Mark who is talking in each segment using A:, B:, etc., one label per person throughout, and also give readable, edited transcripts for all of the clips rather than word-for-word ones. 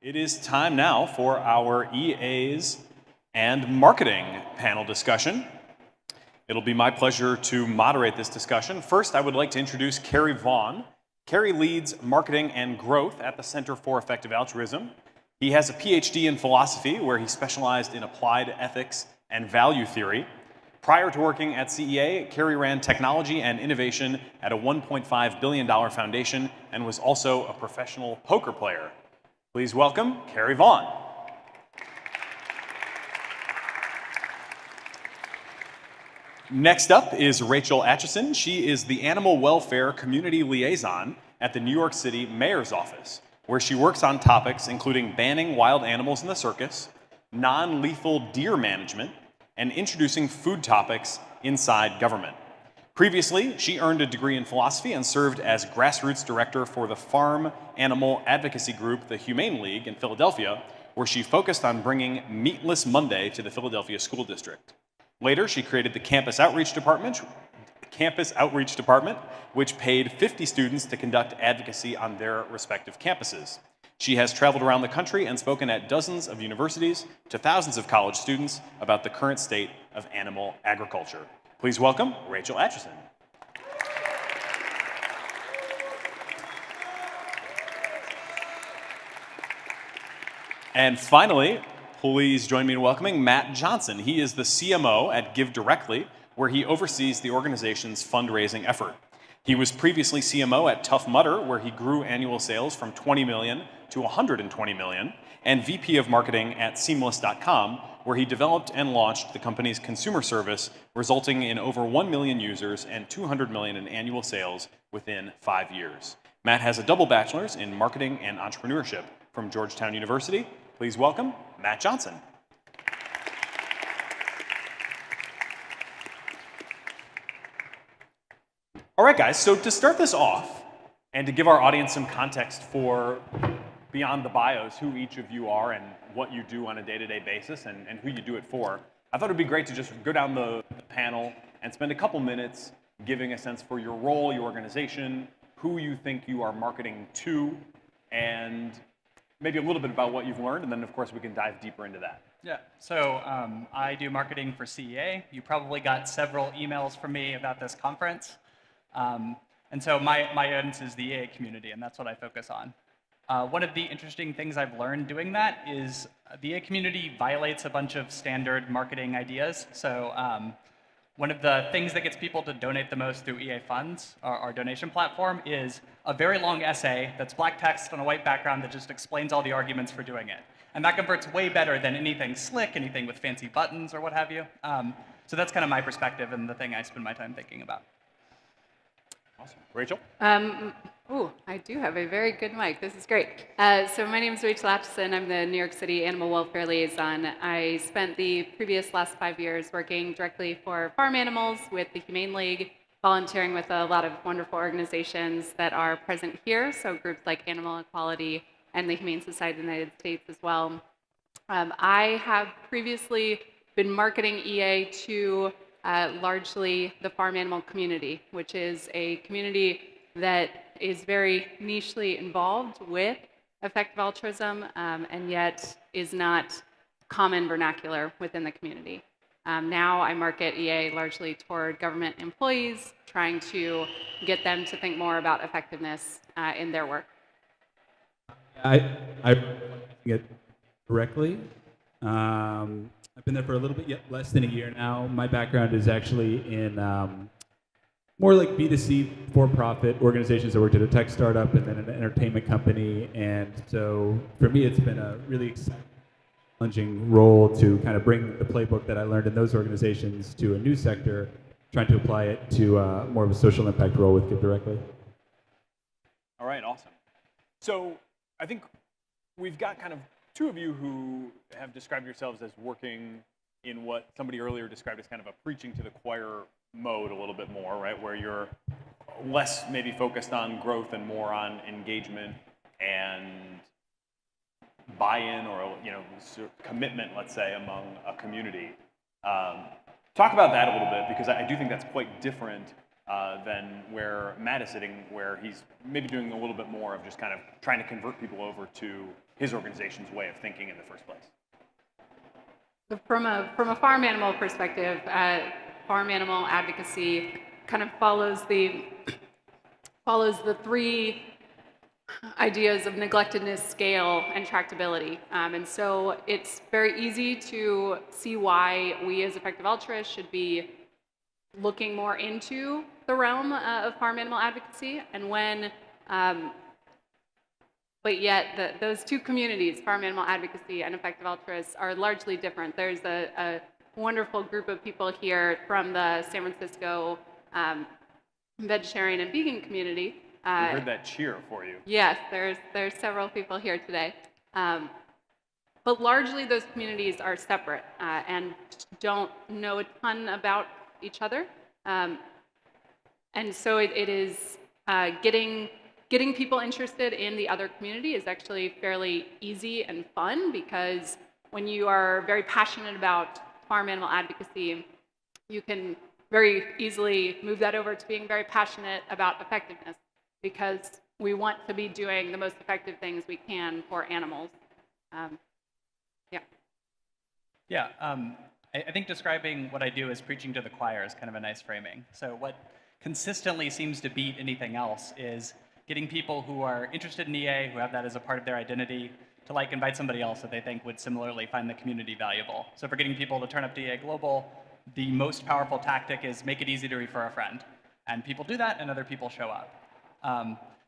A: It is time now for our EAs and marketing panel discussion. It'll be my pleasure to moderate this discussion. First, I would like to introduce Carrie Vaughn. Carrie leads marketing and growth at the Center for Effective Altruism. He has a PhD in philosophy where he specialized in applied ethics and value theory. Prior to working at CEA, Carrie ran technology and innovation at a $1.5 billion foundation and was also a professional poker player. Please welcome Carrie Vaughn. Next up is Rachel Atchison. She is the Animal Welfare Community Liaison at the New York City Mayor's Office, where she works on topics including banning wild animals in the circus, non-lethal deer management, and introducing food topics inside government. Previously, she earned a degree in philosophy and served as grassroots director for the farm animal advocacy group, the Humane League in Philadelphia, where she focused on bringing Meatless Monday to the Philadelphia School District. Later, she created the Campus Outreach Department, which paid 50 students to conduct advocacy on their respective campuses. She has traveled around the country and spoken at dozens of universities to thousands of college students about the current state of animal agriculture. Please welcome Rachel Atchison. And finally, please join me in welcoming Matt Johnson. He is the CMO at Give Directly, where he oversees the organization's fundraising effort. He was previously CMO at Tough Mudder, where he grew annual sales from 20 million to 120 million, and VP of Marketing at Seamless.com, where he developed and launched the company's consumer service, resulting in over 1 million users and 200 million in annual sales within 5 years. Matt has a double bachelor's in marketing and entrepreneurship from Georgetown University. Please welcome Matt Johnson. All right, guys, so to start this off, and to give our audience some context for beyond the bios, who each of you are and what you do on a day-to-day basis and who you do it for, I thought it'd be great to just go down the panel and spend a couple minutes giving a sense for your role, your organization, who you think you are marketing to, and maybe a little bit about what you've learned, and then of course we can dive deeper into that.
B: Yeah, so I do marketing for CEA. You probably got several emails from me about this conference. And so my audience is the EA community, and that's what I focus on. One of the interesting things I've learned doing that is the EA community violates a bunch of standard marketing ideas. So one of the things that gets people to donate the most through EA Funds, our donation platform, is a very long essay that's black text on a white background that just explains all the arguments for doing it. And that converts way better than anything slick, anything with fancy buttons or what have you. So that's kind of my perspective and the thing I spend my time thinking about.
A: Awesome. Rachel?
C: I do have a very good mic. This is great. So my name is Rachel Atchison. I'm the New York City Animal Welfare Liaison. I spent the last 5 years working directly for farm animals with the Humane League, volunteering with a lot of wonderful organizations that are present here, so groups like Animal Equality and the Humane Society of the United States as well. I have previously been marketing EA to largely the farm animal community, which is a community that is very nichely involved with effective altruism and yet is not common vernacular within the community. Now I market EA largely toward government employees, trying to get them to think more about effectiveness in their work.
D: I get directly. I've been there for a little bit less than a year now. My background is actually in more like B2C for-profit organizations. I worked at a tech startup and then an entertainment company. And so for me, it's been a really exciting, challenging role to kind of bring the playbook that I learned in those organizations to a new sector, trying to apply it to more of a social impact role with Give Directly.
A: All right, awesome. So I think we've got kind of two of you who have described yourselves as working in what somebody earlier described as kind of a preaching to the choir mode a little bit more, right? Where you're less maybe focused on growth and more on engagement and buy-in or commitment, let's say, among a community. Talk about that a little bit, because I do think that's quite different than where Matt is sitting, where he's maybe doing a little bit more of just kind of trying to convert people over to his organization's way of thinking in the first place?
C: From a farm animal perspective, farm animal advocacy kind of follows the three ideas of neglectedness, scale, and tractability. And so it's very easy to see why we as effective altruists should be looking more into the realm of farm animal advocacy. And when, but yet those two communities, farm animal advocacy and effective altruists, are largely different. There's a wonderful group of people here from the San Francisco vegetarian and vegan community.
A: We heard that cheer for you.
C: Yes, there's several people here today. But largely those communities are separate and don't know a ton about each other. And so it is getting people interested in the other community is actually fairly easy and fun, because when you are very passionate about farm animal advocacy, you can very easily move that over to being very passionate about effectiveness, because we want to be doing the most effective things we can for animals.
B: Yeah, I think describing what I do as preaching to the choir is kind of a nice framing. So what consistently seems to beat anything else is getting people who are interested in EA, who have that as a part of their identity, to like invite somebody else that they think would similarly find the community valuable. So for getting people to turn up to EA Global, the most powerful tactic is make it easy to refer a friend. And people do that, and other people show up.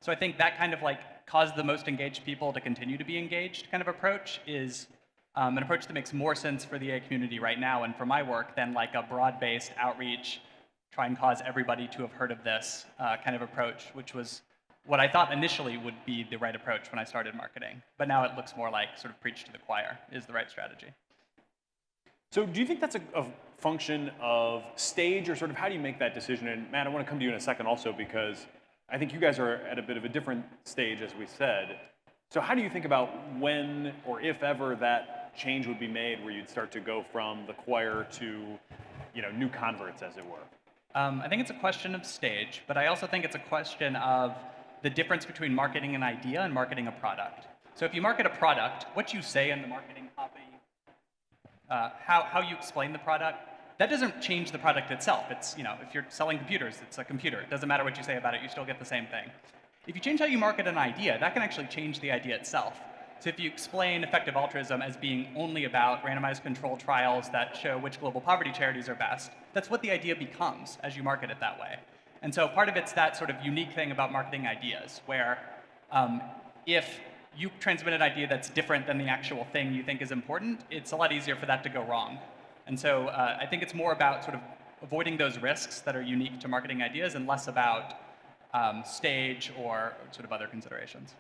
B: So I think that kind of like cause the most engaged people to continue to be engaged kind of approach is an approach that makes more sense for the EA community right now and for my work than like a broad-based outreach, try and cause everybody to have heard of this kind of approach, which was what I thought initially would be the right approach when I started marketing. But now it looks more like sort of preach to the choir is the right strategy.
A: So do you think that's a function of stage, or sort of how do you make that decision? And Matt, I want to come to you in a second also, because I think you guys are at a bit of a different stage, as we said. So how do you think about when, or if ever, that change would be made where you'd start to go from the choir to, new converts, as it were?
B: I think it's a question of stage, but I also think it's a question of the difference between marketing an idea and marketing a product. So if you market a product, what you say in the marketing copy, how you explain the product, that doesn't change the product itself. It's, if you're selling computers, it's a computer. It doesn't matter what you say about it, you still get the same thing. If you change how you market an idea, that can actually change the idea itself. So if you explain effective altruism as being only about randomized controlled trials that show which global poverty charities are best, that's what the idea becomes as you market it that way. And so part of it's that sort of unique thing about marketing ideas, where if you transmit an idea that's different than the actual thing you think is important, it's a lot easier for that to go wrong. And so I think it's more about sort of avoiding those risks that are unique to marketing ideas and less about stage or sort of other considerations.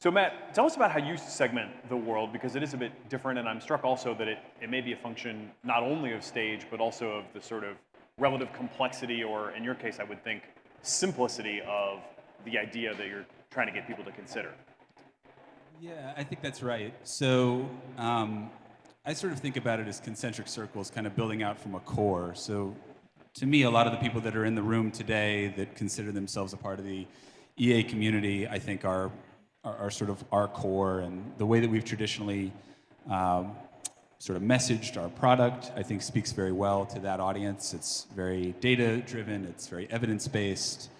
A: So Matt, tell us about how you segment the world, because it is a bit different, and I'm struck also that it may be a function not only of stage, but also of the sort of relative complexity, or in your case, I would think, simplicity of the idea that you're trying to get people to consider.
D: Yeah, I think that's right. So I sort of think about it as concentric circles kind of building out from a core. So to me, a lot of the people that are in the room today that consider themselves a part of the EA community, I think are sort of our core, and the way that we've traditionally sort of messaged our product, I think speaks very well to that audience. It's very data-driven, it's very evidence-based.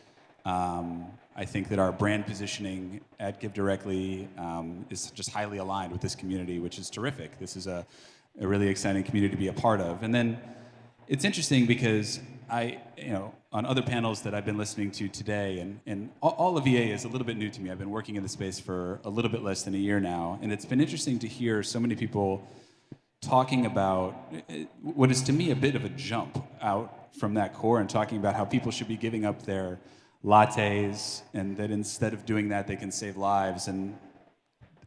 D: I think that our brand positioning at GiveDirectly is just highly aligned with this community, which is terrific. This is a really exciting community to be a part of. And then it's interesting because on other panels that I've been listening to today, and all of EA is a little bit new to me. I've been working in the space for a little bit less than a year now, and it's been interesting to hear so many people talking about what is to me a bit of a jump out from that core, and talking about how people should be giving up their lattes, and that instead of doing that, they can save lives. And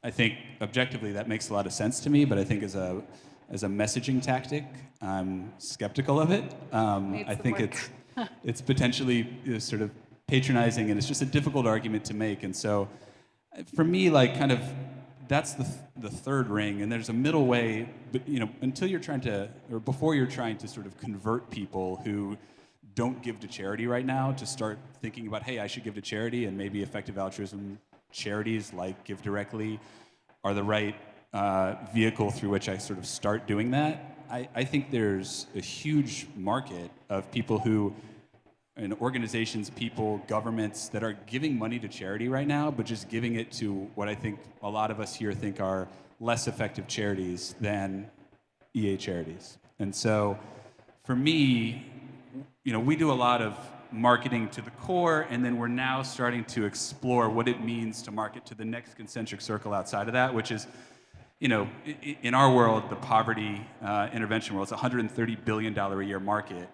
D: I think objectively that makes a lot of sense to me, but I think as a messaging tactic, I'm skeptical of it. I think it's potentially sort of patronizing, and it's just a difficult argument to make. And so for me, like, kind of, that's the third ring, and there's a middle way, but until you're trying to, or before you're trying to sort of convert people who don't give to charity right now to start thinking about, hey, I should give to charity, and maybe effective altruism charities like Give Directly are the right vehicle through which I sort of start doing that. I think there's a huge market of people who, and organizations, people, governments that are giving money to charity right now, but just giving it to what I think a lot of us here think are less effective charities than EA charities. And so for me, we do a lot of marketing to the core, and then we're now starting to explore what it means to market to the next concentric circle outside of that, which is, in our world, the poverty intervention world, it's a $130 billion a year market.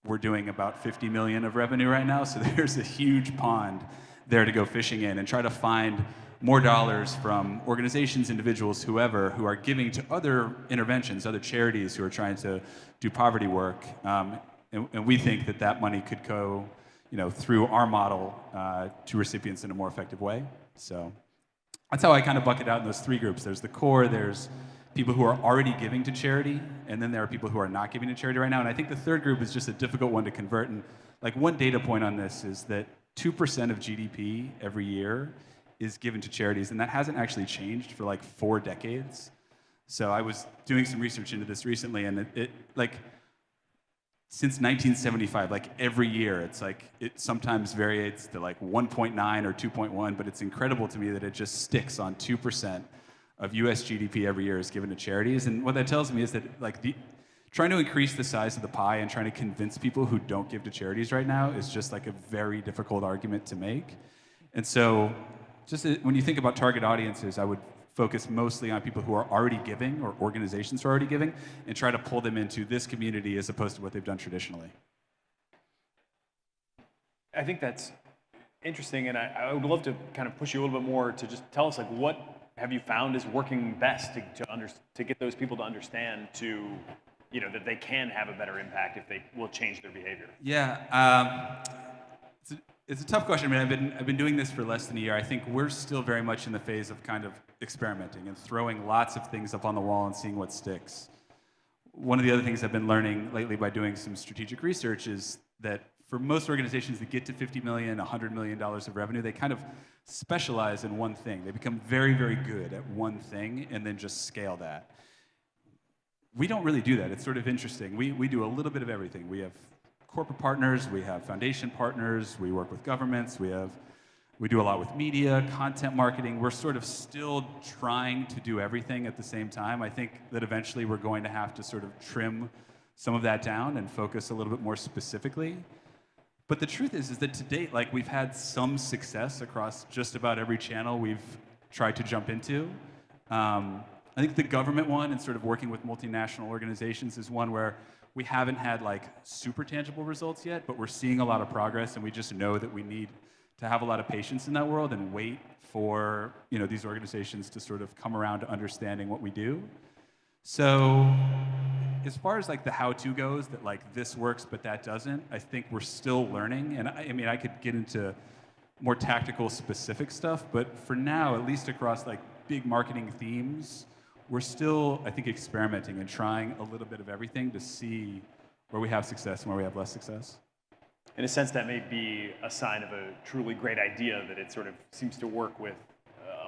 D: We're doing about 50 million of revenue right now, so there's a huge pond there to go fishing in and try to find more dollars from organizations, individuals, whoever, who are giving to other interventions, other charities who are trying to do poverty work. And we think that money could go, through our model to recipients in a more effective way. So that's how I kind of bucket out in those three groups. There's the core, there's people who are already giving to charity, and then there are people who are not giving to charity right now. And I think the third group is just a difficult one to convert. And like one data point on this is that 2% of GDP every year is given to charities, and that hasn't actually changed for like 4 decades. So I was doing some research into this recently, and it since 1975, like every year, it's like it sometimes varies to like 1.9 or 2.1, but it's incredible to me that it just sticks on 2% of US GDP every year is given to charities. And what that tells me is that trying to increase the size of the pie and trying to convince people who don't give to charities right now is just like a very difficult argument to make. And so just when you think about target audiences, I would focus mostly on people who are already giving or organizations who are already giving and try to pull them into this community as opposed to what they've done traditionally.
A: I think that's interesting, and I would love to kind of push you a little bit more to just tell us, like, what have you found is working best to get those people to understand that they can have a better impact if they will change their behavior?
D: Yeah, it's a tough question. I mean, I've been doing this for less than a year. I think we're still very much in the phase of kind of experimenting and throwing lots of things up on the wall and seeing what sticks. One of the other things I've been learning lately by doing some strategic research is that for most organizations that get to 50 million, $100 million of revenue, they kind of specialize in one thing. They become very, very good at one thing and then just scale that. We don't really do that. It's sort of interesting. We do a little bit of everything. We have corporate partners, we have foundation partners, we work with governments, we do a lot with media, content marketing. We're sort of still trying to do everything at the same time. I think that eventually we're going to have to sort of trim some of that down and focus a little bit more specifically. But the truth is that to date, like, we've had some success across just about every channel we've tried to jump into. I think the government one and sort of working with multinational organizations is one where we haven't had like super tangible results yet, but we're seeing a lot of progress, and we just know that we need to have a lot of patience in that world and wait for these organizations to sort of come around to understanding what we do. So as far as like the how-to goes, that like this works but that doesn't, I think we're still learning. And I mean, I could get into more tactical specific stuff, but for now, at least across like big marketing themes, we're still, I think, experimenting and trying a little bit of everything to see where we have success and where we have less success.
A: In a sense, that may be a sign of a truly great idea, that it sort of seems to work with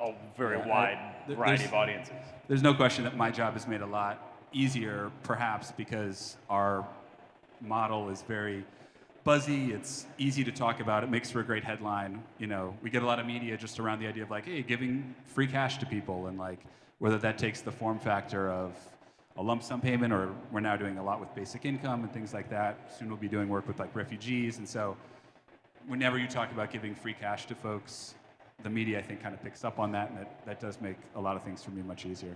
A: a very wide variety of audiences.
D: There's no question that my job is made a lot easier, perhaps because our model is very buzzy, it's easy to talk about, it makes for a great headline. We get a lot of media just around the idea of like, hey, giving free cash to people, and like whether that takes the form factor of a lump sum payment, or we're now doing a lot with basic income and things like that. Soon we'll be doing work with like refugees. And so whenever you talk about giving free cash to folks, the media, I think, kind of picks up on that, and that does make a lot of things for me much easier.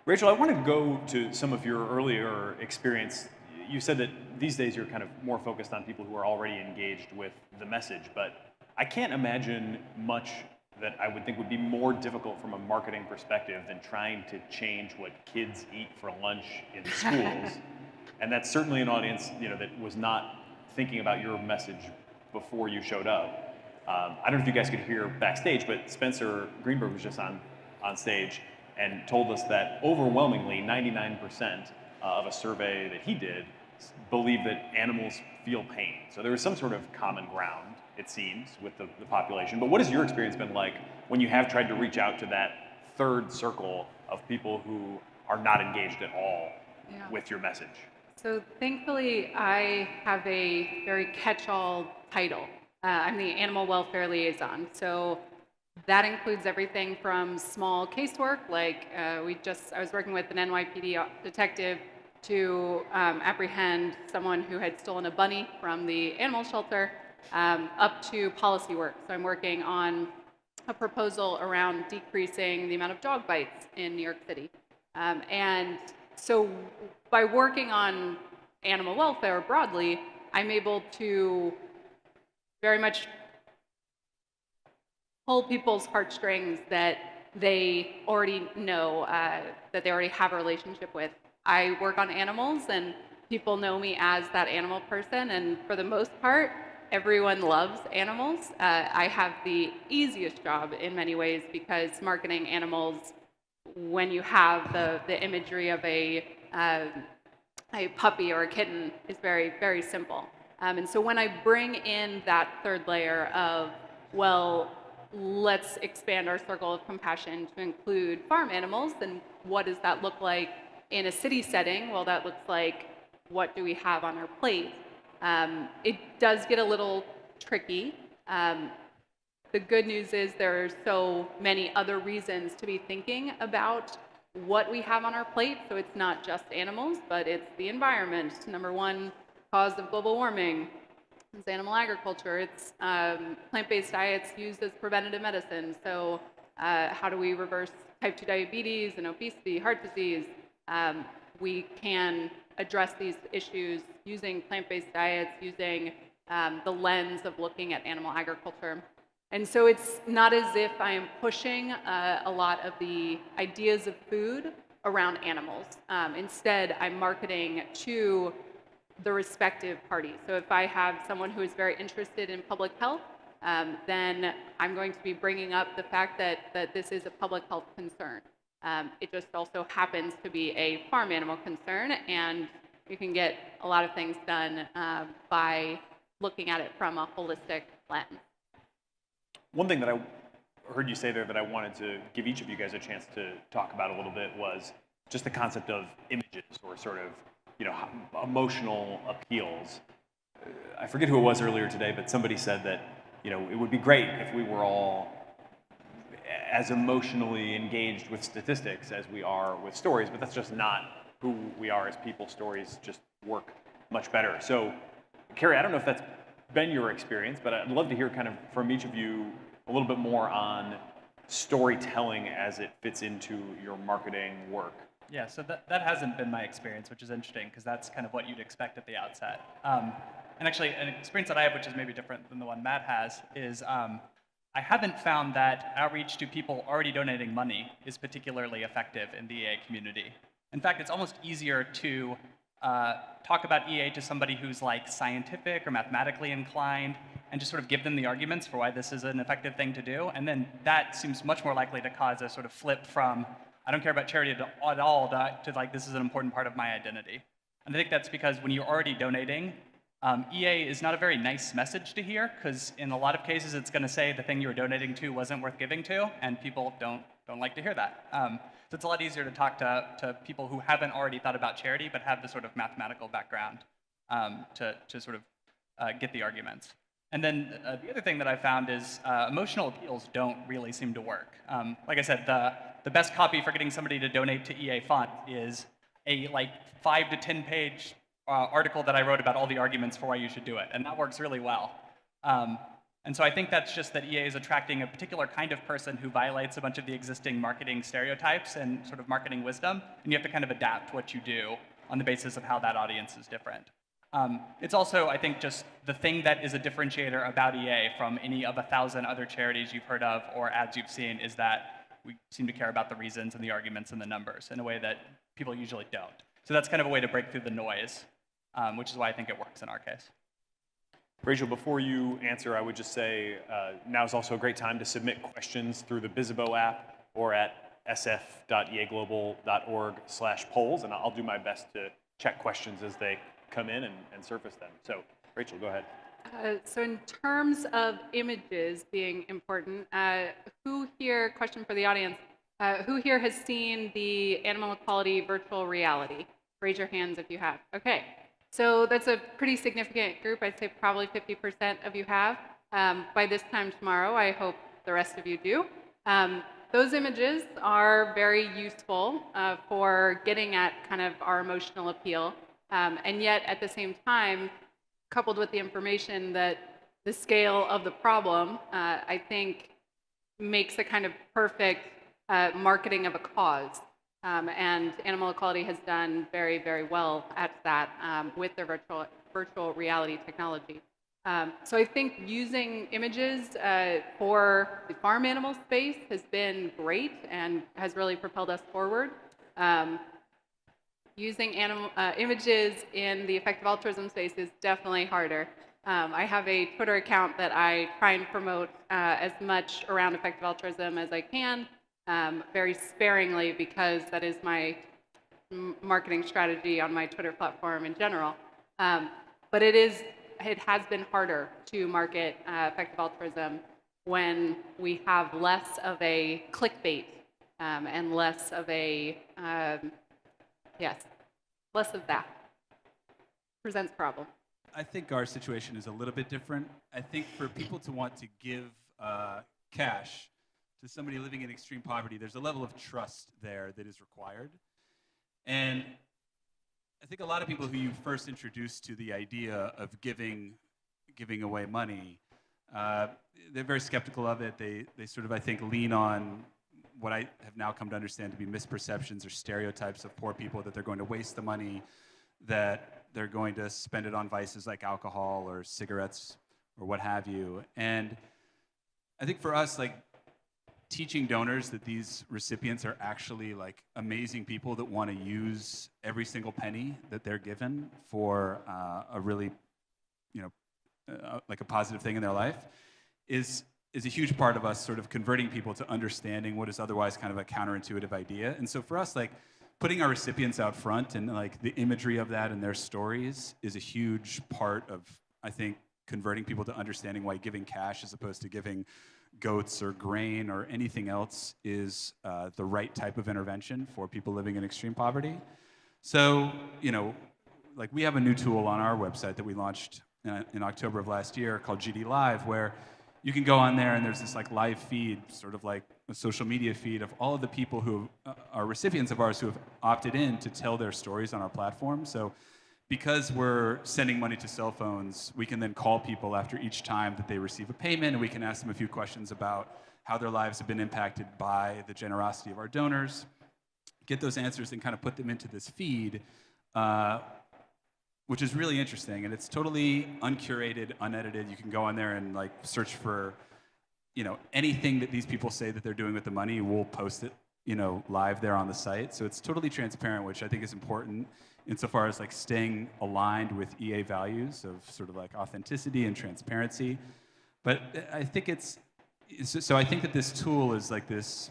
A: Rachel, I want to go to some of your earlier experience. You said that these days you're kind of more focused on people who are already engaged with the message, but I can't imagine much that I would think would be more difficult from a marketing perspective than trying to change what kids eat for lunch in schools. And that's certainly an audience that was not thinking about your message before you showed up. I don't know if you guys could hear backstage, but Spencer Greenberg was just on stage and told us that overwhelmingly 99% of a survey that he did believe that animals feel pain. So there is some sort of common ground, it seems, with the population. But what has your experience been like when you have tried to reach out to that third circle of people who are not engaged at all
C: Yeah.
A: with your message?
C: So thankfully, I have a very catch-all title. I'm the animal welfare liaison. So that includes everything from small casework, like I was working with an NYPD detective to apprehend someone who had stolen a bunny from the animal shelter, up to policy work. So I'm working on a proposal around decreasing the amount of dog bites in New York City. And so by working on animal welfare broadly, I'm able to very much pull people's heartstrings that they already know, that they already have a relationship with. I work on animals, and people know me as that animal person, and for the most part, everyone loves animals. I have the easiest job in many ways because marketing animals, when you have the imagery of a puppy or a kitten, is very, very simple. And so when I bring in that third layer of, well, let's expand our circle of compassion to include farm animals, then what does that look like in a city setting? Well, that looks like, what do we have on our plate? It does get a little tricky. The good news is there are so many other reasons to be thinking about what we have on our plate. So it's not just animals, but it's the environment. Number one cause of global warming. It's animal agriculture. It's plant-based diets used as preventative medicine. So how do we reverse type 2 diabetes and obesity, heart disease? We can address these issues using plant-based diets, using the lens of looking at animal agriculture. And so it's not as if I am pushing a lot of the ideas of food around animals. Instead, I'm marketing to the respective parties. So if I have someone who is very interested in public health, then I'm going to be bringing up the fact that this is a public health concern. It just also happens to be a farm animal concern, and you can get a lot of things done by looking at it from a holistic lens.
A: One thing that I heard you say there that I wanted to give each of you guys a chance to talk about a little bit was just the concept of images, or sort of, emotional appeals. I forget who it was earlier today, but somebody said that, it would be great if we were all as emotionally engaged with statistics as we are with stories, but that's just not who we are as people. Stories just work much better. So, Carrie, I don't know if that's been your experience, but I'd love to hear kind of from each of you a little bit more on storytelling as it fits into your marketing work.
B: Yeah, so that hasn't been my experience, which is interesting because that's kind of what you'd expect at the outset. And actually, an experience that I have, which is maybe different than the one Matt has, is I haven't found that outreach to people already donating money is particularly effective in the EA community. In fact, it's almost easier to talk about EA to somebody who's like scientific or mathematically inclined and just sort of give them the arguments for why this is an effective thing to do. And then that seems much more likely to cause a sort of flip from, I don't care about charity at all, to like, this is an important part of my identity. And I think that's because when you're already donating, EA is not a very nice message to hear, because in a lot of cases it's going to say the thing you were donating to wasn't worth giving to, and people don't like to hear that. So it's a lot easier to talk to people who haven't already thought about charity but have the sort of mathematical background to sort of get the arguments. And then the other thing that I found is emotional appeals don't really seem to work. Like I said, the best copy for getting somebody to donate to EA Fund is a 5 to 10 page article that I wrote about all the arguments for why you should do it, and that works really well. And so I think that's just that EA is attracting a particular kind of person who violates a bunch of the existing marketing stereotypes and sort of marketing wisdom, and you have to kind of adapt what you do on the basis of how that audience is different. It's also, I think, just the thing that is a differentiator about EA from any of 1,000 other charities you've heard of or ads you've seen is that we seem to care about the reasons and the arguments and the numbers in a way that people usually don't. So that's kind of a way to break through the noise, which is why I think it works in our case.
A: Rachel, before you answer, I would just say now is also a great time to submit questions through the Bizzabo app or at sf.eaglobal.org/polls, and I'll do my best to check questions as they come in and surface them. So, Rachel, go ahead.
C: So in terms of images being important, who here, question for the audience, who here has seen the animal equality virtual reality? Raise your hands if you have. Okay, so that's a pretty significant group. I'd say probably 50% of you have. By this time tomorrow, I hope the rest of you do. Those images are very useful for getting at kind of our emotional appeal. And yet, at the same time, coupled with the information that the scale of the problem, I think, makes a kind of perfect marketing of a cause. And Animal Equality has done very, very well at that with their virtual reality technology. So I think using images for the farm animal space has been great and has really propelled us forward. Using images in the effective altruism space is definitely harder. I have a Twitter account that I try and promote as much around effective altruism as I can, very sparingly because that is my marketing strategy on my Twitter platform in general. But it has been harder to market effective altruism when we have less of a clickbait and less of a less of that. Presents problem.
D: I think our situation is a little bit different. I think for people to want to give cash to somebody living in extreme poverty, there's a level of trust there that is required. And I think a lot of people who you first introduced to the idea of giving away money, they're very skeptical of it. They sort of, I think, lean on what I have now come to understand to be misperceptions or stereotypes of poor people, that they're going to waste the money, that they're going to spend it on vices like alcohol or cigarettes or what have you. And I think for us, like, teaching donors that these recipients are actually like amazing people that want to use every single penny that they're given for a really, like a positive thing in their life is a huge part of us sort of converting people to understanding what is otherwise kind of a counterintuitive idea. And so for us, like, putting our recipients out front and like the imagery of that and their stories is a huge part of, I think, converting people to understanding why giving cash as opposed to giving goats or grain or anything else is the right type of intervention for people living in extreme poverty. So, like, we have a new tool on our website that we launched in October of last year called GD Live, where you can go on there and there's this like live feed, sort of like a social media feed of all of the people who are recipients of ours who have opted in to tell their stories on our platform. So because we're sending money to cell phones, we can then call people after each time that they receive a payment, and we can ask them a few questions about how their lives have been impacted by the generosity of our donors, get those answers and kind of put them into this feed, which is really interesting. And it's totally uncurated, unedited. You can go on there and like search for, anything that these people say that they're doing with the money. We'll post it, live there on the site. So it's totally transparent, which I think is important insofar as like staying aligned with EA values of sort of like authenticity and transparency. But I think so I think that this tool is like this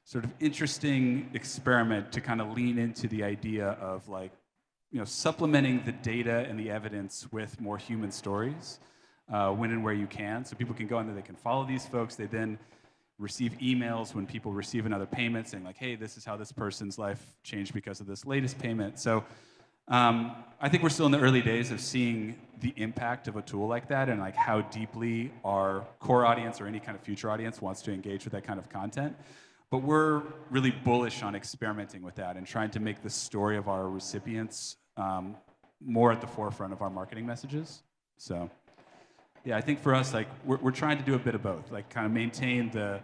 D: sort of interesting experiment to kind of lean into the idea of like, supplementing the data and the evidence with more human stories when and where you can. So people can go in there, they can follow these folks. They then receive emails when people receive another payment saying like, hey, this is how this person's life changed because of this latest payment. So I think we're still in the early days of seeing the impact of a tool like that and like how deeply our core audience or any kind of future audience wants to engage with that kind of content. But we're really bullish on experimenting with that and trying to make the story of our recipients more at the forefront of our marketing messages. So, yeah, I think for us, like, we're trying to do a bit of both, like kind of maintain the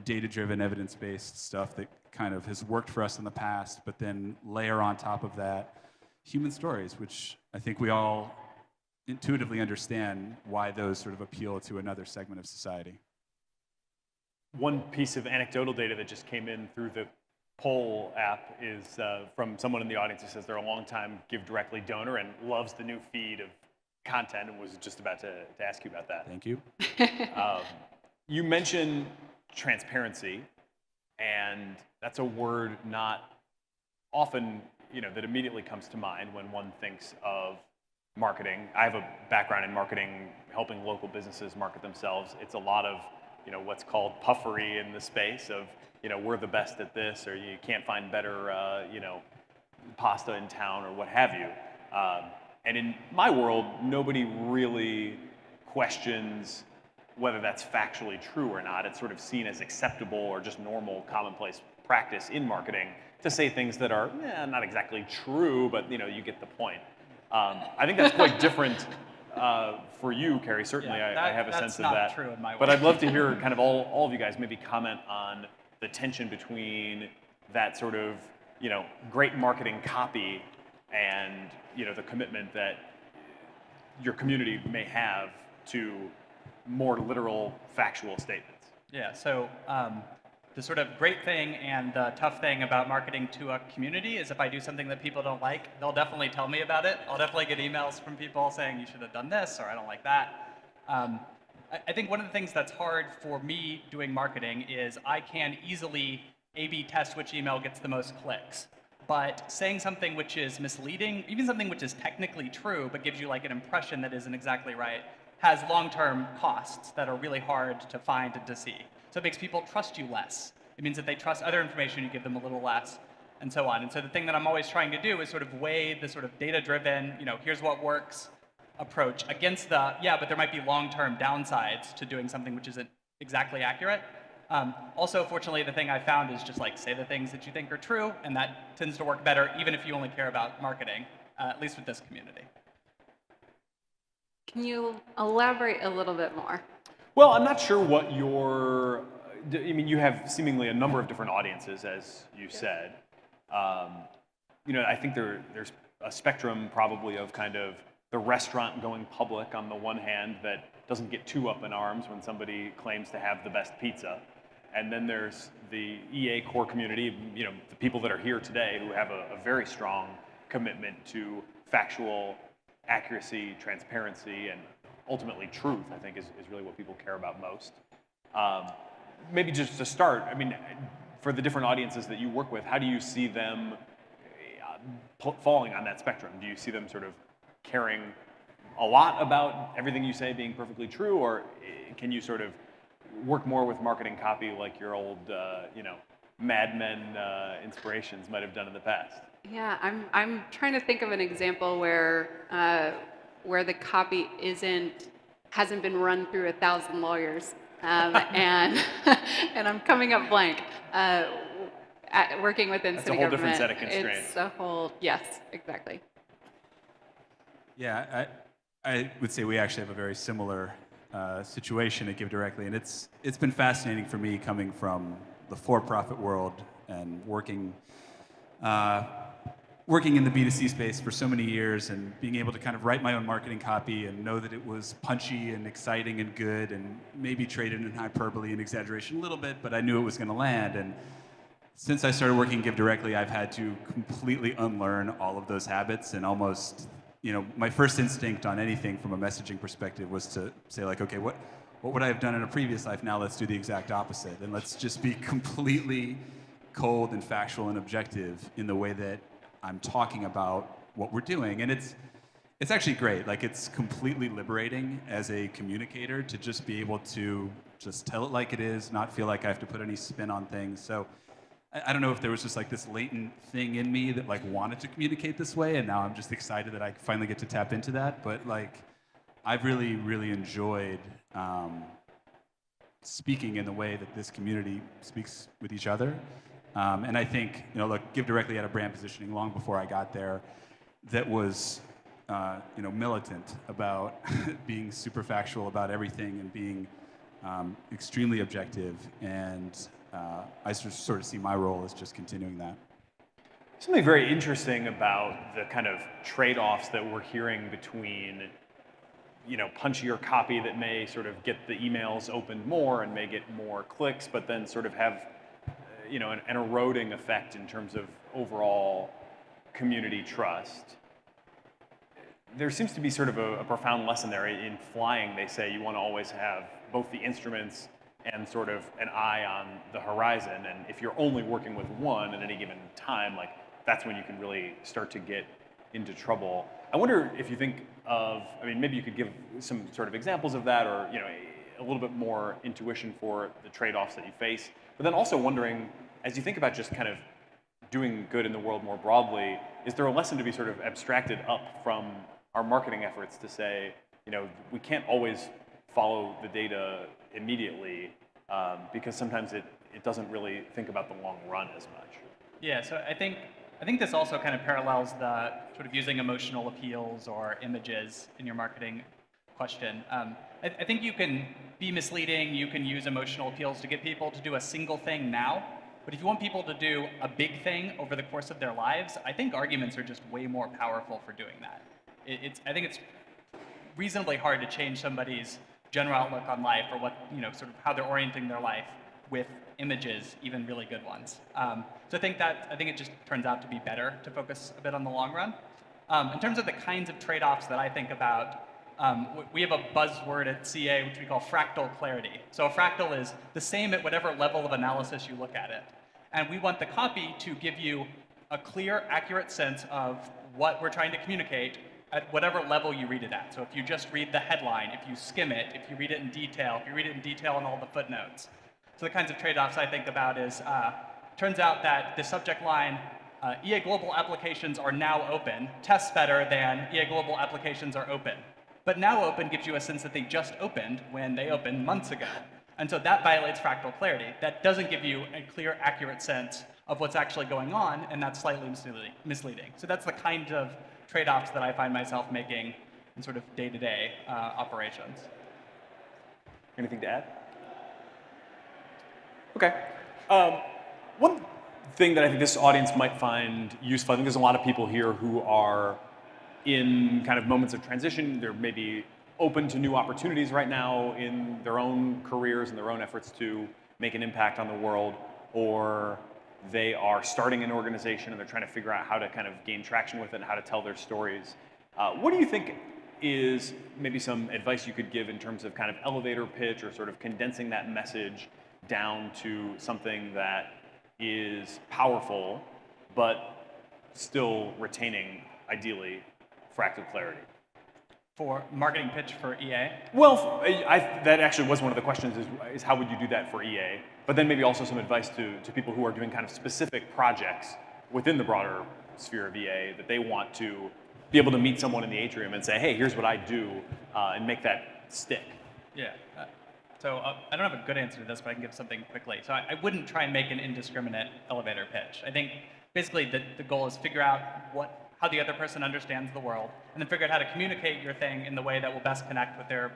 D: data-driven, evidence-based stuff that kind of has worked for us in the past, but then layer on top of that human stories, which I think we all intuitively understand why those sort of appeal to another segment of society.
A: One piece of anecdotal data that just came in through the poll app is from someone in the audience who says they're a longtime Give Directly donor and loves the new feed of content, and was just about to ask you about that.
D: Thank you.
A: You mentioned transparency, and that's a word not often that immediately comes to mind when one thinks of marketing. I have a background in marketing, helping local businesses market themselves. It's a lot of, what's called puffery in the space of, we're the best at this, or you can't find better, pasta in town, or what have you. And in my world, nobody really questions whether that's factually true or not. It's sort of seen as acceptable or just normal, commonplace practice in marketing to say things that are not exactly true, but you get the point. I think that's quite different for you, Carrie. Certainly,
B: Yeah,
A: I have a sense of that.
B: That's not true in my
A: But
B: world.
A: I'd love to hear kind of all of you guys maybe comment on the tension between that sort of great marketing copy and the commitment that your community may have to more literal, factual statements.
B: Yeah, so the sort of great thing and the tough thing about marketing to a community is if I do something that people don't like, they'll definitely tell me about it. I'll definitely get emails from people saying you should have done this, or I don't like that. I think one of the things that's hard for me doing marketing is I can easily A/B test which email gets the most clicks. But saying something which is misleading, even something which is technically true but gives you like an impression that isn't exactly right, has long-term costs that are really hard to find and to see. So it makes people trust you less. It means that they trust other information, you give them a little less, and so on. And so the thing that I'm always trying to do is sort of weigh the sort of data-driven, here's what works approach against the, but there might be long-term downsides to doing something which isn't exactly accurate. Also, fortunately, the thing I found is just like say the things that you think are true, and that tends to work better even if you only care about marketing, at least with this community.
C: Can you elaborate a little bit more?
A: Well, I'm not sure what you have seemingly a number of different audiences, as you said. I think there's a spectrum probably of kind of the restaurant going public on the one hand that doesn't get too up in arms when somebody claims to have the best pizza. And then there's the EA core community, the people that are here today who have a very strong commitment to factual accuracy, transparency, and ultimately truth, I think is really what people care about most. Maybe just to start, for the different audiences that you work with, how do you see them falling on that spectrum? Do you see them sort of caring a lot about everything you say being perfectly true, or can you sort of work more with marketing copy like your old, Mad Men inspirations might have done in the past?
C: Yeah, I'm trying to think of an example where the copy hasn't been run through 1,000 lawyers, and and I'm coming up blank. Working within city government,
A: different set of constraints.
C: It's a whole, yes, exactly.
D: Yeah, I would say we actually have a very similar situation at GiveDirectly, and it's been fascinating for me coming from the for-profit world and working in the B2C space for so many years and being able to kind of write my own marketing copy and know that it was punchy and exciting and good and maybe traded in hyperbole and exaggeration a little bit, but I knew it was going to land. And since I started working GiveDirectly, I've had to completely unlearn all of those habits and almost, my first instinct on anything from a messaging perspective was to say like, okay, what would I have done in a previous life? Now let's do the exact opposite. And let's just be completely cold and factual and objective in the way that I'm talking about what we're doing. And it's actually great. Like, it's completely liberating as a communicator to just be able to just tell it like it is, not feel like I have to put any spin on things. So I don't know if there was just like this latent thing in me that like wanted to communicate this way, and now I'm just excited that I finally get to tap into that. But like, I've really, really enjoyed speaking in the way that this community speaks with each other. And I think, look, GiveDirectly had a brand positioning long before I got there that was, militant about being super factual about everything and being extremely objective. And I sort of see my role as just continuing that.
A: Something very interesting about the kind of trade-offs that we're hearing between, punchier copy that may sort of get the emails opened more and may get more clicks, but then sort of have an eroding effect in terms of overall community trust. There seems to be sort of a profound lesson there. In flying, they say you want to always have both the instruments and sort of an eye on the horizon. And if you're only working with one at any given time, like, that's when you can really start to get into trouble. I wonder if you think of, I mean, maybe you could give some sort of examples of that, or a little bit more intuition for the trade-offs that you face. But then also wondering, as you think about just kind of doing good in the world more broadly, is there a lesson to be sort of abstracted up from our marketing efforts to say, we can't always follow the data immediately because sometimes it doesn't really think about the long run as much.
B: Yeah, so I think this also kind of parallels the sort of using emotional appeals or images in your marketing question. I think you can be misleading, you can use emotional appeals to get people to do a single thing now, but if you want people to do a big thing over the course of their lives, I think arguments are just way more powerful for doing that. I think it's reasonably hard to change somebody's general outlook on life or what, sort of how they're orienting their life with images, even really good ones. So I think it just turns out to be better to focus a bit on the long run. In terms of the kinds of trade-offs that I think about, we have a buzzword at CA which we call fractal clarity. So a fractal is the same at whatever level of analysis you look at it. And we want the copy to give you a clear, accurate sense of what we're trying to communicate at whatever level you read it at. So if you just read the headline, if you skim it, if you read it in detail, if you read it in detail in all the footnotes. So the kinds of trade-offs I think about is, turns out that the subject line, EA Global applications are now open, tests better than EA Global applications are open. But now open gives you a sense that they just opened when they opened months ago. And so that violates fractal clarity. That doesn't give you a clear, accurate sense of what's actually going on, and that's slightly misleading. So that's the kind of trade-offs that I find myself making in sort of day-to-day operations.
A: Anything to add? Okay. One thing that I think this audience might find useful, I think there's a lot of people here who are in kind of moments of transition. They're maybe open to new opportunities right now in their own careers and their own efforts to make an impact on the world, or they are starting an organization and they're trying to figure out how to kind of gain traction with it and how to tell their stories. What do you think is maybe some advice you could give in terms of kind of elevator pitch or sort of condensing that message down to something that is powerful, but still retaining, ideally, fractal clarity?
B: For marketing pitch for EA?
A: Well, that actually was one of the questions, is how would you do that for EA? But then maybe also some advice to people who are doing kind of specific projects within the broader sphere of EA that they want to be able to meet someone in the atrium and say, hey, here's what I do, and make that stick.
B: Yeah. So I don't have a good answer to this, but I can give something quickly. So I wouldn't try and make an indiscriminate elevator pitch. I think basically the goal is figure out how the other person understands the world, and then figure out how to communicate your thing in the way that will best connect with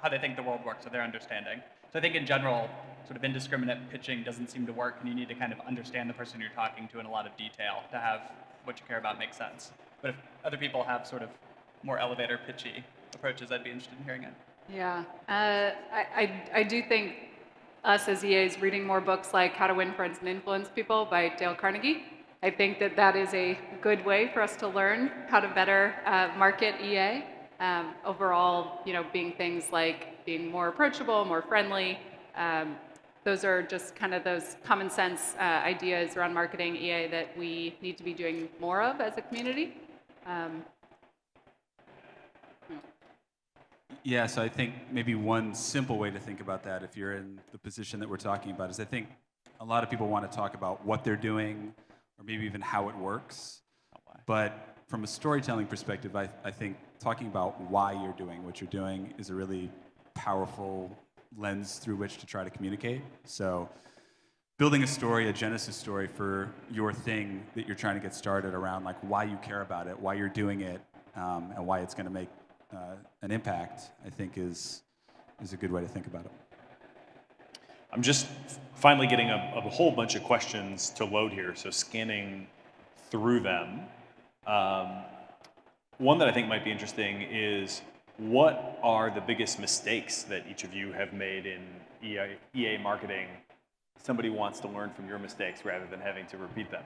B: how they think the world works, or their understanding. So I think in general, sort of indiscriminate pitching doesn't seem to work, and you need to kind of understand the person you're talking to in a lot of detail to have what you care about make sense. But if other people have sort of more elevator pitchy approaches, I'd be interested in hearing it.
C: Yeah, I do think us as EAs reading more books like How to Win Friends and Influence People by Dale Carnegie. I think that is a good way for us to learn how to better market EA. Overall, being things like being more approachable, more friendly. Those are just kind of those common sense ideas around marketing EA that we need to be doing more of as a community.
D: Yeah, so I think maybe one simple way to think about that, if you're in the position that we're talking about, is I think a lot of people want to talk about what they're doing, or maybe even how it works. But from a storytelling perspective, I think talking about why you're doing what you're doing is a really powerful lens through which to try to communicate. So building a story, a genesis story for your thing that you're trying to get started around, like why you care about it, why you're doing it, and why it's going to make an impact, I think is a good way to think about it.
A: I'm just finally getting a whole bunch of questions to load here, so scanning through them. One that I think might be interesting is, what are the biggest mistakes that each of you have made in EA marketing? Somebody wants to learn from your mistakes rather than having to repeat them.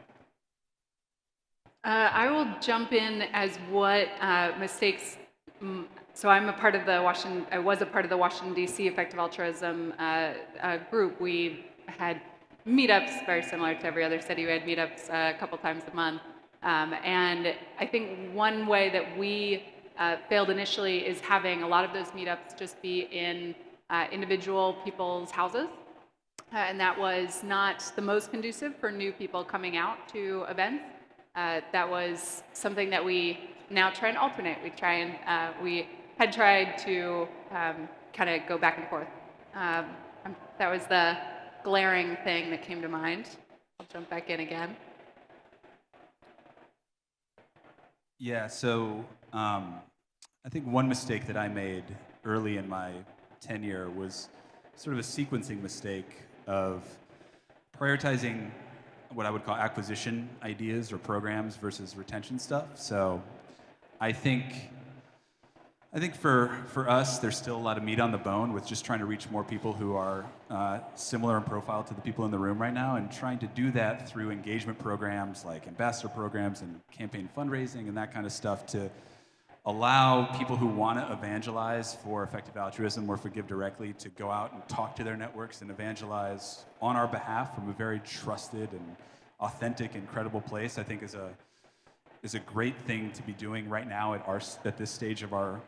C: I will jump in as what mistakes. So I was a part of the Washington D.C. Effective Altruism group. We had meetups, very similar to every other city. We had meetups a couple times a month. And I think one way that we failed initially is having a lot of those meetups just be in individual people's houses. And that was not the most conducive for new people coming out to events. That was something that we now try and alternate. We had tried to kind of go back and forth. That was the glaring thing that came to mind. I'll jump back in again.
D: Yeah, so I think one mistake that I made early in my tenure was sort of a sequencing mistake of prioritizing what I would call acquisition ideas or programs versus retention stuff. So I think for us, there's still a lot of meat on the bone with just trying to reach more people who are similar in profile to the people in the room right now, and trying to do that through engagement programs like ambassador programs and campaign fundraising and that kind of stuff to allow people who want to evangelize for effective altruism or for Give Directly to go out and talk to their networks and evangelize on our behalf from a very trusted and authentic and credible place. I think is a great thing to be doing right now at this stage of our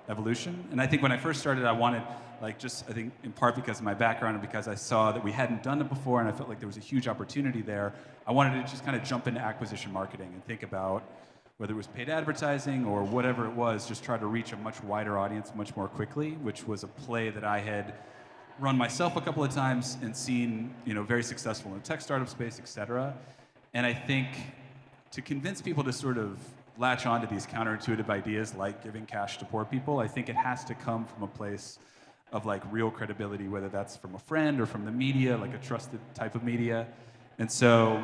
D: evolution. And I think when I first started, I wanted, I think in part because of my background and because I saw that we hadn't done it before and I felt like there was a huge opportunity there, I wanted to just kind of jump into acquisition marketing and think about whether it was paid advertising or whatever it was, just try to reach a much wider audience much more quickly, which was a play that I had run myself a couple of times and seen, very successful in the tech startup space, et cetera. And I think to convince people to sort of latch onto these counterintuitive ideas like giving cash to poor people, I think it has to come from a place of real credibility, whether that's from a friend or from the media, like a trusted type of media. And so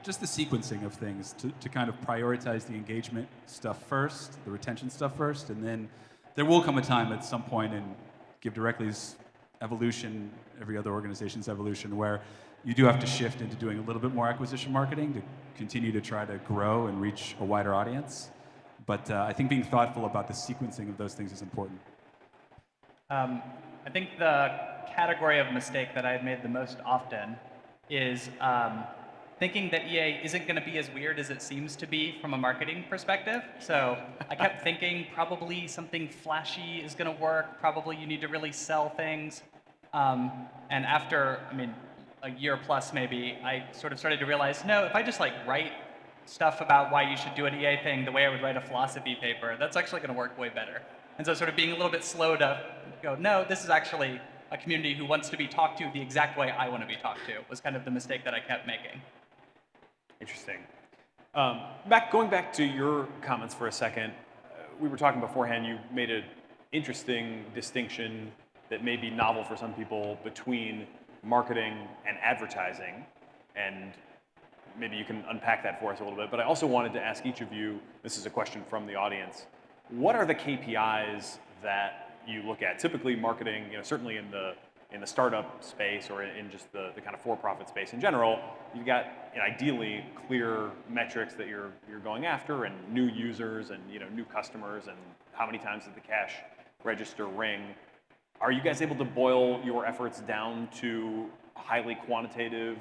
D: just the sequencing of things to kind of prioritize the engagement stuff first, the retention stuff first, and then there will come a time at some point in Give Directly's evolution, every other organization's evolution, where you do have to shift into doing a little bit more acquisition marketing to continue to try to grow and reach a wider audience. But I think being thoughtful about the sequencing of those things is important.
B: I think the category of mistake that I've made the most often is thinking that EA isn't going to be as weird as it seems to be from a marketing perspective. So I kept thinking probably something flashy is going to work. Probably you need to really sell things. And after, a year plus maybe, I sort of started to realize, no, if I just write stuff about why you should do an EA thing the way I would write a philosophy paper, that's actually going to work way better. And so sort of being a little bit slow to go, no, this is actually a community who wants to be talked to the exact way I want to be talked to, was kind of the mistake that I kept making.
A: Interesting. Going back to your comments for a second, we were talking beforehand, you made an interesting distinction that may be novel for some people between marketing and advertising, and maybe you can unpack that for us a little bit. But I also wanted to ask each of you, this is a question from the audience, what are the KPIs that you look at? Typically marketing, certainly in the startup space or in just the kind of for-profit space in general, you've got ideally clear metrics that you're going after, and new users and new customers and how many times did the cash register ring. Are you guys able to boil your efforts down to highly quantitative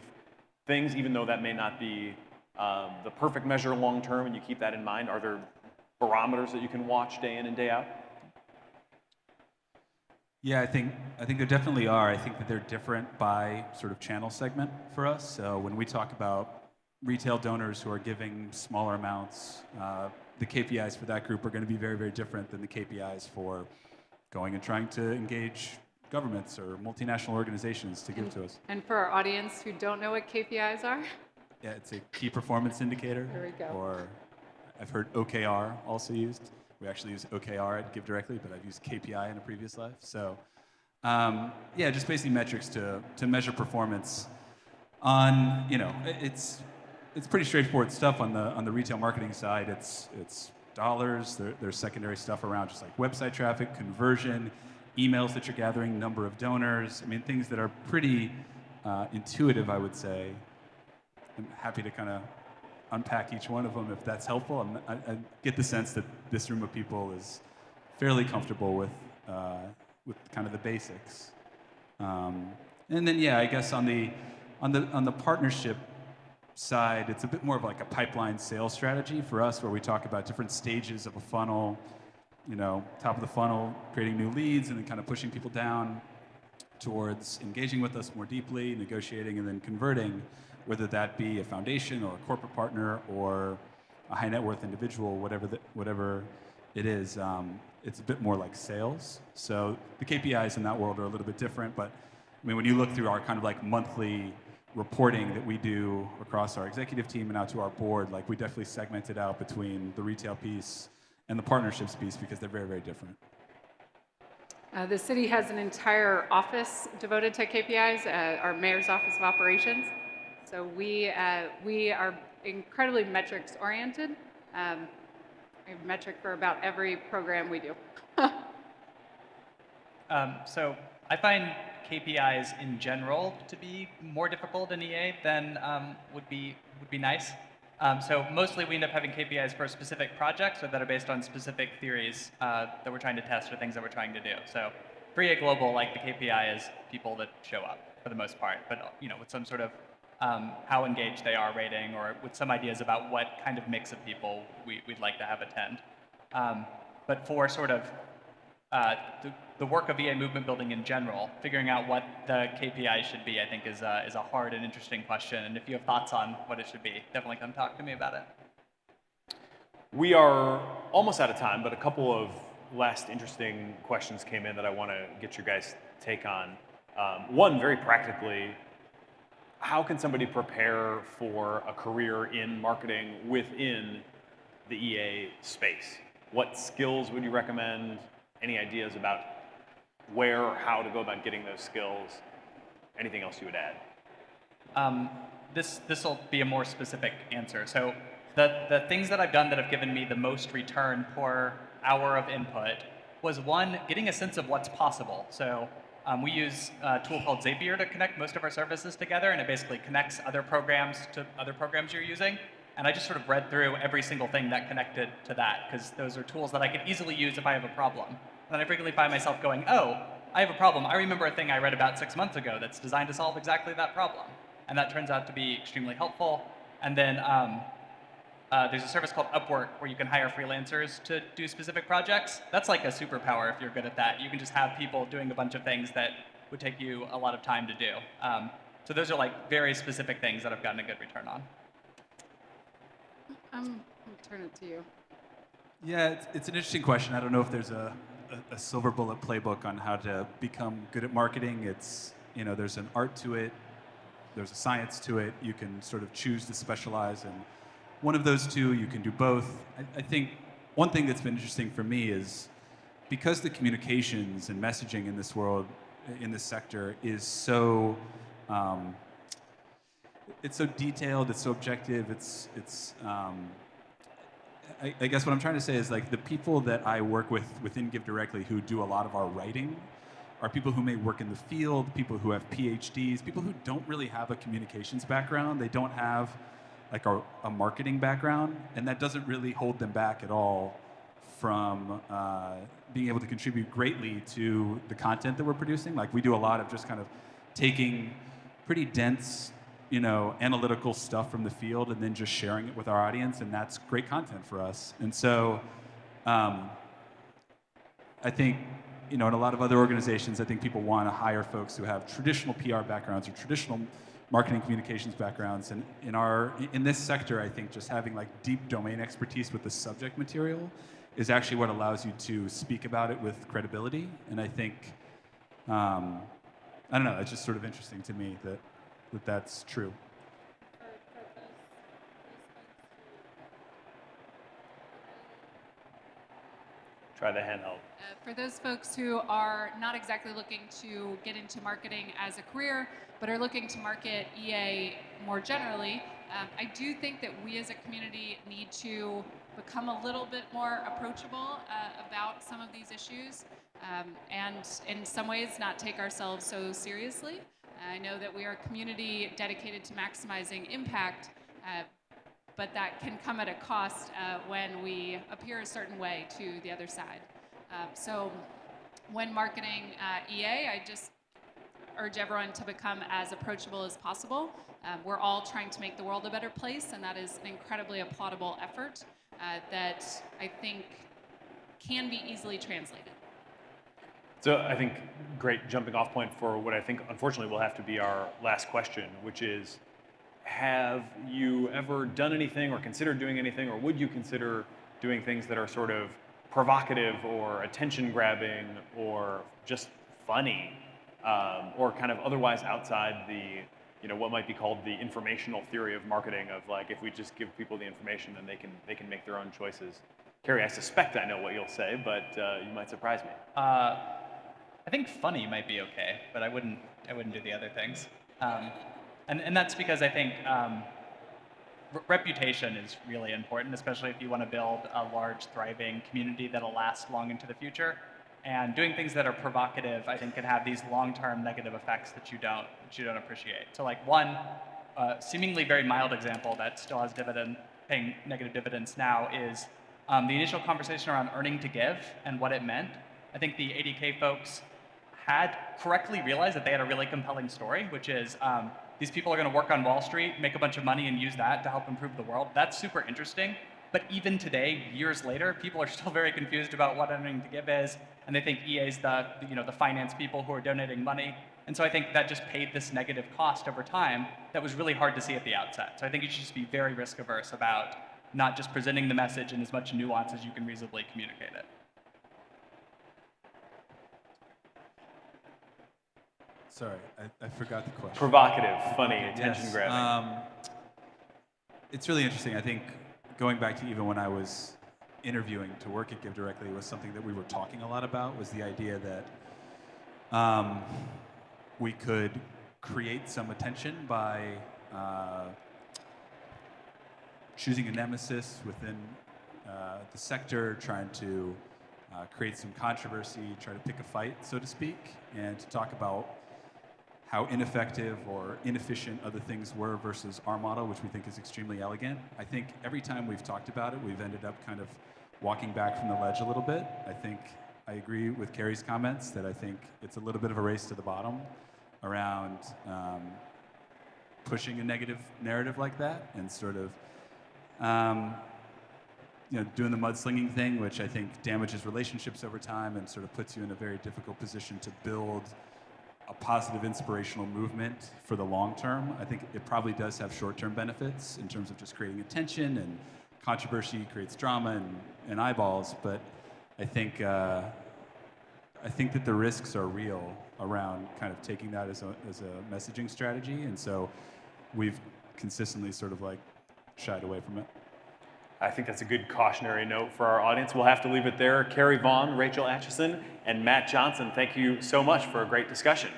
A: things, even though that may not be the perfect measure long term, and you keep that in mind? Are there barometers that you can watch day in and day out?
D: Yeah, I think there definitely are. I think that they're different by sort of channel segment for us. So when we talk about retail donors who are giving smaller amounts, the KPIs for that group are going to be very, very different than the KPIs for going and trying to engage governments or multinational organizations to give to us.
C: And for our audience who don't know what KPIs are?
D: Yeah, it's a key performance indicator.
C: There we go.
D: Or I've heard OKR also used. We actually use OKR at Give Directly, but I've used KPI in a previous life. So yeah, just basically metrics to measure performance on, it's pretty straightforward stuff on the retail marketing side. It's dollars. There's secondary stuff around just like website traffic, conversion, emails that you're gathering, number of donors. Things that are pretty intuitive, I would say. I'm happy to kind of unpack each one of them if that's helpful. I get the sense that this room of people is fairly comfortable with kind of the basics. And then, yeah, I guess on the partnership side, it's a bit more of like a pipeline sales strategy for us, where we talk about different stages of a funnel. Top of the funnel, creating new leads, and then kind of pushing people down towards engaging with us more deeply, negotiating, and then converting, whether that be a foundation or a corporate partner or a high net worth individual, whatever it is. It's a bit more like sales. So the KPIs in that world are a little bit different, but I mean, when you look through our kind of like monthly reporting that we do across our executive team and out to our board, like we definitely segment it out between the retail piece and the partnerships piece, because they're very, very different.
C: The city has an entire office devoted to KPIs, our mayor's office of operations. So we are incredibly metrics oriented. We have a metric for about every program we do.
B: So I find KPIs in general to be more difficult in EA than would be nice. So mostly we end up having KPIs for specific projects or that are based on specific theories that we're trying to test or things that we're trying to do. So for EA Global, like the KPI is people that show up for the most part, but with some sort of how engaged they are rating, or with some ideas about what kind of mix of people we'd like to have attend. But for sort of the work of EA movement building in general, figuring out what the KPI should be, I think is a hard and interesting question. And if you have thoughts on what it should be, definitely come talk to me about it.
A: We are almost out of time, but a couple of last interesting questions came in that I want to get your guys' take on. One, very practically, how can somebody prepare for a career in marketing within the EA space? What skills would you recommend? Any ideas about where or how to go about getting those skills? Anything else you would add?
B: This will be a more specific answer. So the things that I've done that have given me the most return per hour of input was, one, getting a sense of what's possible. So we use a tool called Zapier to connect most of our services together, and it basically connects other programs to other programs you're using. And I just sort of read through every single thing that connected to that, because those are tools that I could easily use if I have a problem. And I frequently find myself going, oh, I have a problem. I remember a thing I read about 6 months ago that's designed to solve exactly that problem. And that turns out to be extremely helpful. And then there's a service called Upwork where you can hire freelancers to do specific projects. That's like a superpower if you're good at that. You can just have people doing a bunch of things that would take you a lot of time to do. So those are like very specific things that I've gotten a good return on.
C: I'll turn it to you.
D: Yeah, it's an interesting question. I don't know if there's a silver bullet playbook on how to become good at marketing. There's an art to it, there's a science to it. You can sort of choose to specialize in one of those two. You can do both. I think one thing that's been interesting for me is, because the communications and messaging in this world, in this sector, is so it's so detailed, it's so objective, I guess what I'm trying to say is, like, the people that I work with within Give Directly who do a lot of our writing are people who may work in the field, people who have PhDs, people who don't really have a communications background. They don't have like a marketing background, and that doesn't really hold them back at all from being able to contribute greatly to the content that we're producing. Like, we do a lot of just kind of taking pretty dense, analytical stuff from the field and then just sharing it with our audience, and that's great content for us. And so I think, in a lot of other organizations, I think people want to hire folks who have traditional PR backgrounds or traditional marketing communications backgrounds. And in this sector, I think just having like deep domain expertise with the subject material is actually what allows you to speak about it with credibility. And I think, I don't know, it's just sort of interesting to me that that's true.
A: Try the handheld.
E: For those folks who are not exactly looking to get into marketing as a career, but are looking to market EA more generally, I do think that we as a community need to become a little bit more approachable about some of these issues, and in some ways not take ourselves so seriously. I know that we are a community dedicated to maximizing impact, but that can come at a cost when we appear a certain way to the other side. So when marketing EA, urge everyone to become as approachable as possible. We're all trying to make the world a better place, and that is an incredibly applaudable effort that I think can be easily translated.
A: So I think great jumping off point for what I think unfortunately will have to be our last question, which is, have you ever done anything or considered doing anything, or would you consider doing things that are sort of provocative or attention grabbing or just funny, or kind of otherwise outside the, what might be called the informational theory of marketing, of like, if we just give people the information, then they can make their own choices? Carrie, I suspect I know what you'll say, but you might surprise me.
B: I think funny might be okay, but I wouldn't do the other things. And that's because I think reputation is really important, especially if you want to build a large, thriving community that'll last long into the future. And doing things that are provocative, I think, can have these long-term negative effects that you don't appreciate. So, like one seemingly very mild example that still has paying negative dividends now is the initial conversation around earning to give and what it meant. I think the ADK folks had correctly realized that they had a really compelling story, which is these people are going to work on Wall Street, make a bunch of money, and use that to help improve the world. That's super interesting. But even today, years later, people are still very confused about what earning to give is, and they think EA is the finance people who are donating money. And so I think that just paid this negative cost over time that was really hard to see at the outset. So I think you should just be very risk averse about not just presenting the message in as much nuance as you can reasonably communicate it.
F: Sorry, I forgot the question.
A: Provocative, funny, attention grabbing.
F: It's really interesting. I think going back to even when I was interviewing to work at GiveDirectly was something that we were talking a lot about, was the idea that we could create some attention by choosing a nemesis within the sector, trying to create some controversy, try to pick a fight, so to speak, and to talk about how ineffective or inefficient other things were versus our model, which we think is extremely elegant. I think every time we've talked about it, we've ended up kind of walking back from the ledge a little bit. I think I agree with Carrie's comments that I think it's a little bit of a race to the bottom around pushing a negative narrative like that, and sort of doing the mudslinging thing, which I think damages relationships over time and sort of puts you in a very difficult position to build a positive inspirational movement for the long term. I think it probably does have short-term benefits in terms of just creating attention, and controversy creates drama and eyeballs, but I think that the risks are real around kind of taking that as a messaging strategy, and so we've consistently sort of like shied away from it.
A: I think that's a good cautionary note for our audience. We'll have to leave it there. Carrie Vaughn, Rachel Atchison, and Matt Johnson, thank you so much for a great discussion.